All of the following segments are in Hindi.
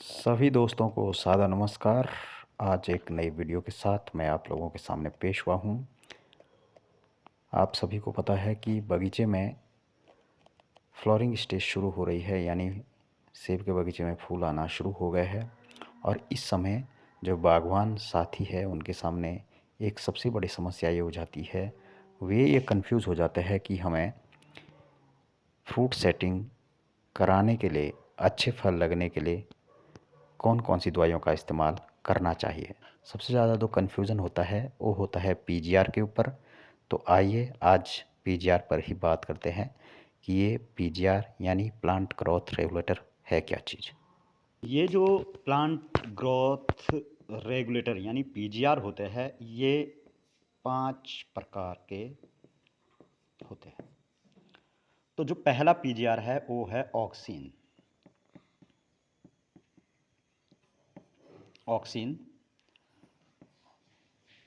सभी दोस्तों को सादर नमस्कार। आज एक नई वीडियो के साथ मैं आप लोगों के सामने पेश हुआ हूँ। आप सभी को पता है कि बगीचे में फ्लावरिंग स्टेज शुरू हो रही है, यानी सेब के बगीचे में फूल आना शुरू हो गए हैं। और इस समय जो बागवान साथी है उनके सामने एक सबसे बड़ी समस्या ये हो जाती है, वे ये कंफ्यूज हो जाते हैं कि हमें फ्रूट सेटिंग कराने के लिए, अच्छे फल लगने के लिए कौन कौन सी दवाइयों का इस्तेमाल करना चाहिए। सबसे ज़्यादा जो कन्फ्यूज़न होता है वो होता है पीजीआर के ऊपर। तो आइए आज पीजीआर पर ही बात करते हैं कि ये पीजीआर यानी प्लांट ग्रोथ रेगुलेटर है क्या चीज़। ये जो प्लांट ग्रोथ रेगुलेटर यानी पीजीआर होते हैं, ये 5 प्रकार के होते हैं। तो जो पहला पीजीआर है वो है ऑक्सिन। ऑक्सिन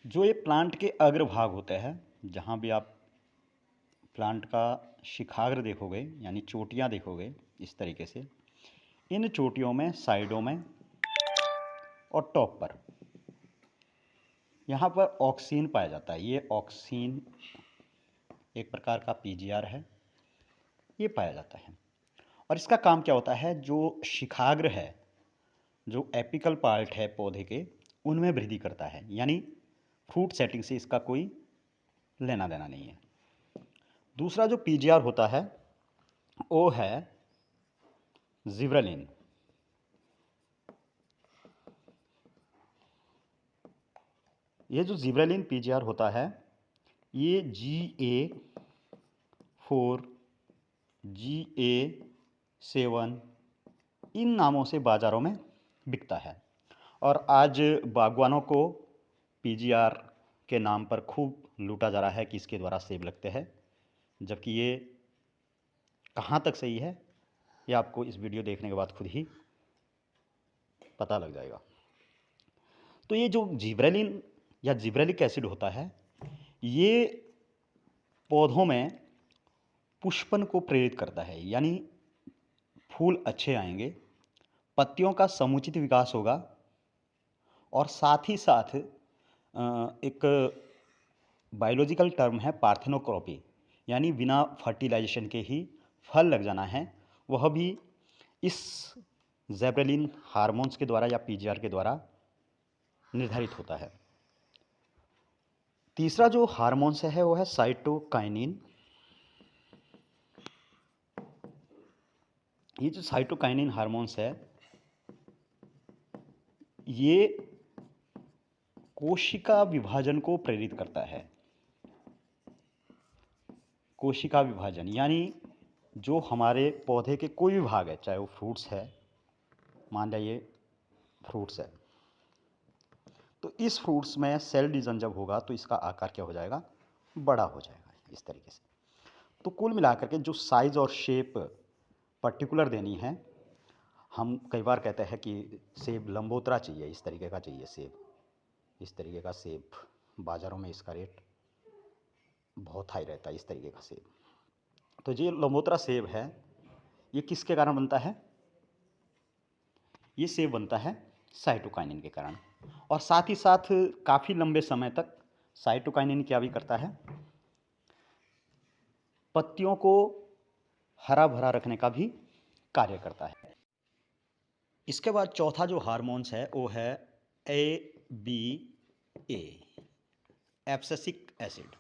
जो ये प्लांट के अग्रभाग होते हैं, जहाँ भी आप प्लांट का शिखाग्र देखोगे यानी चोटियाँ देखोगे, इस तरीके से इन चोटियों में, साइडों में और टॉप पर यहाँ पर ऑक्सिन पाया जाता है। ये ऑक्सिन एक प्रकार का पीजीआर है, ये पाया जाता है। और इसका काम क्या होता है, जो शिखाग्र है, जो एपिकल पार्ट है पौधे के, उनमें वृद्धि करता है। यानी फ्रूट सेटिंग से इसका कोई लेना देना नहीं है। दूसरा जो पीजीआर होता है वो है जिब्रेलिन। ये जो जिब्रेलिन पीजीआर होता है, ये GA4, GA7 इन नामों से बाज़ारों में बिकता है। और आज बागवानों को पीजीआर के नाम पर खूब लूटा जा रहा है कि इसके द्वारा सेब लगते हैं, जबकि ये कहाँ तक सही है ये आपको इस वीडियो देखने के बाद खुद ही पता लग जाएगा। तो ये जो जिब्रेलिन या जिब्रेलिक एसिड होता है, ये पौधों में पुष्पन को प्रेरित करता है, यानी फूल अच्छे आएंगे, पत्तियों का समुचित विकास होगा और साथ ही साथ एक बायोलॉजिकल टर्म है पार्थेनोक्रॉपी, यानी बिना फर्टिलाइजेशन के ही फल लग जाना है, वह भी इस ज़ेब्रेलिन हार्मोन्स के द्वारा या पीजीआर के द्वारा निर्धारित होता है। तीसरा जो हार्मोन्स है वो है साइटोकाइनिन। ये जो साइटोकाइनिन हार्मोन्स है, ये कोशिका विभाजन को प्रेरित करता है। कोशिका विभाजन यानी जो हमारे पौधे के कोई भी भाग है, चाहे वो फ्रूट्स है, मान लिया फ्रूट्स है, तो इस फ्रूट्स में सेल डिवीजन जब होगा तो इसका आकार क्या हो जाएगा, बड़ा हो जाएगा इस तरीके से। तो कुल मिलाकर के जो साइज़ और शेप पर्टिकुलर देनी है, हम कई बार कहते हैं कि सेब लंबोतरा चाहिए, इस तरीके का चाहिए सेब, इस तरीके का सेब बाज़ारों में इसका रेट बहुत हाई रहता है, इस तरीके का सेब। तो ये लंबोतरा सेब है, ये किसके कारण बनता है, ये सेब बनता है साइटोकाइनिन के कारण। और साथ ही साथ काफ़ी लंबे समय तक साइटोकाइनिन क्या भी करता है, पत्तियों को हरा भरा रखने का भी कार्य करता है। इसके बाद चौथा जो हार्मोन्स है वो है ABA, एब्सिसिक एसिड।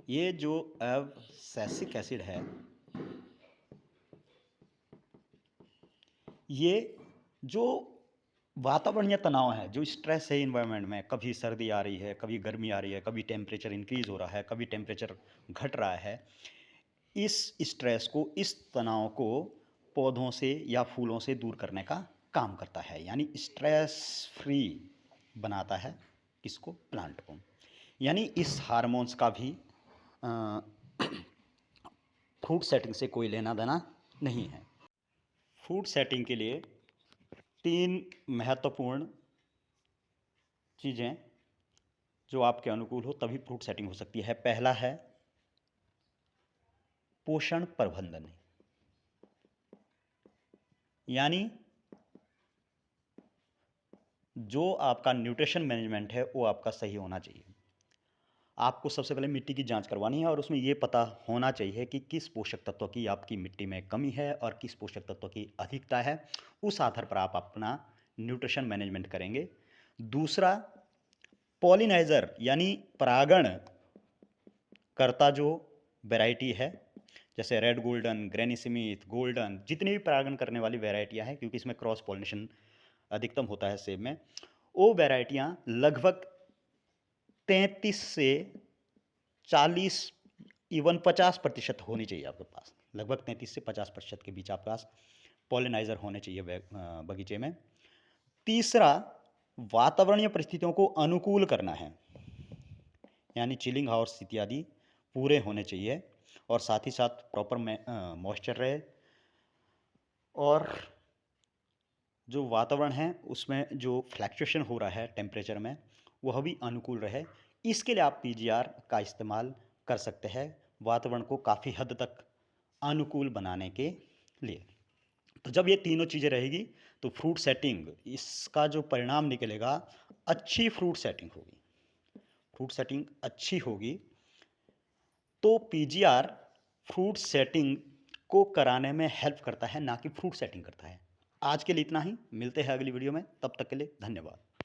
ये जो एब्सिसिक एसिड है, ये जो वातावरणीय तनाव है, जो स्ट्रेस है इन्वायरमेंट में, कभी सर्दी आ रही है, कभी गर्मी आ रही है, कभी टेम्परेचर इंक्रीज़ हो रहा है, कभी टेम्परेचर घट रहा है, इस स्ट्रेस को, इस तनाव को पौधों से या फूलों से दूर करने का काम करता है। यानी स्ट्रेस फ्री बनाता है किसको, प्लांट को। यानी इस हार्मोन्स का भी फ्रूट सेटिंग से कोई लेना देना नहीं है। फ्रूट सेटिंग के लिए 3 महत्वपूर्ण चीज़ें जो आपके अनुकूल हो तभी फ्रूट सेटिंग हो सकती है। पहला है पोषण प्रबंधन, यानी जो आपका न्यूट्रिशन मैनेजमेंट है वो आपका सही होना चाहिए। आपको सबसे पहले मिट्टी की जांच करवानी है और उसमें ये पता होना चाहिए कि किस पोषक तत्व की आपकी मिट्टी में कमी है और किस पोषक तत्व की अधिकता है। उस आधार पर आप अपना न्यूट्रिशन मैनेजमेंट करेंगे। दूसरा, पॉलिनाइज़र यानी परागण करता जो वैरायटी है, जैसे red golden, granny Smith, golden, जितनी भी परागण करने वाली वैरायटियाँ हैं, क्योंकि इसमें क्रॉस पॉलिनेशन अधिकतम होता है सेब में, वो वैरायटियाँ लगभग 33 से 40 इवन 50% होनी चाहिए आपके पास। लगभग 33 से 50% के बीच आपके पास पॉलिनाइज़र होने चाहिए बगीचे में। तीसरा, वातावरणीय परिस्थितियों को अनुकूल करना है, यानी चिलिंग हाउस इत्यादि पूरे होने चाहिए और साथ ही साथ प्रॉपर मॉइस्चर रहे और जो वातावरण है उसमें जो फ्लैक्चुएशन हो रहा है टेम्परेचर में वह भी अनुकूल रहे। इसके लिए आप पीजीआर का इस्तेमाल कर सकते हैं वातावरण को काफ़ी हद तक अनुकूल बनाने के लिए। तो जब ये तीनों चीज़ें रहेगी तो फ्रूट सेटिंग, इसका जो परिणाम निकलेगा, अच्छी फ्रूट सेटिंग होगी। फ्रूट सेटिंग अच्छी होगी तो पीजीआर फ्रूट सेटिंग को कराने में हेल्प करता है, ना कि फ्रूट सेटिंग करता है। आज के लिए इतना ही, मिलते हैं अगली वीडियो में, तब तक के लिए धन्यवाद।